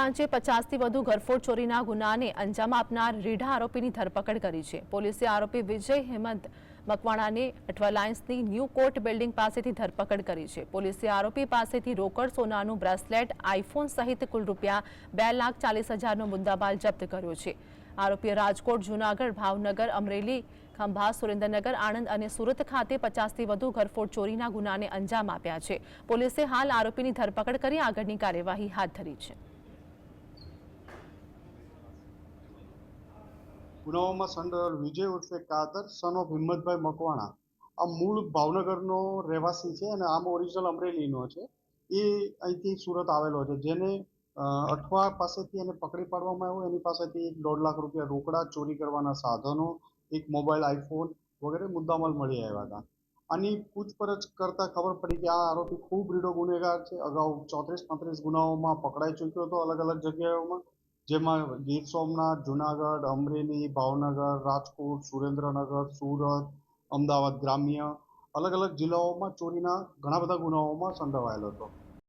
પાંચે 50થી વધુ ઘરફોડ ચોરીના ગુનાને અંજામ આપનાર રીઢા આરોપીની ધરપકડ કરી છે। પોલીસે આરોપી વિજય હેમંત મકવાણાને અઠવાલાઇન્સની ન્યૂ કોર્ટ બિલ્ડિંગ પાસેથી ધરપકડ કરી છે। પોલીસે આરોપી પાસેથી રોકડ સોનાનું બ્રેસલેટ, આઈફોન સહિત કુલ રૂપિયા 2,40,000નો મુદ્દામાલ જપ્ત કર્યો છે। આરોપીએ રાજકોટ, જૂનાગઢ, ભાવનગર, અમરેલી, ખંભાત, સુરેન્દ્રનગર, આણંદ અને સુરત ખાતે 50થી વધુ ઘરફોડ ચોરીના ગુનાને અંજામ આપ્યા છે। પોલીસે હાલ આરોપીની ધરપકડ કરી આગળની કાર્યવાહી હાથ ધરી છે। ગુનાઓમાં સંડોવાયેલ વિજય ઉર્ફે કાદર સન ઓફ હિંમતભાઈ મકવાણા આ મૂળ ભાવનગરનો રહેવાસી છે અને આમ ઓરિજિનલ અમરેલીનો છે। એ અહીંથી સુરત આવેલો છે, જેને અઠવા પાસેથી એને પકડી પાડવામાં આવ્યો। એની પાસેથી 1.5 લાખ રૂપિયા રોકડા, ચોરી કરવાના સાધનો, એક મોબાઈલ, આઈફોન વગેરે મુદ્દામાલ મળી આવ્યા હતા। આની પૂછપરછ કરતા ખબર પડી કે આ આરોપી ખૂબ રીઢો ગુનેગાર છે। અગાઉ 34-35 ગુનાઓમાં પકડાઈ ચૂક્યો હતો અલગ અલગ જગ્યાઓમાં, જેમાં ગીર સોમનાથ, જુનાગઢ, અમરેલી, ભાવનગર, રાજકોટ, સુરેન્દ્રનગર, સુરત, અમદાવાદ ગ્રામ્ય અલગ અલગ જિલ્લાઓમાં ચોરીના ઘણા બધા ગુનાઓમાં સંડોવાયેલો હતો।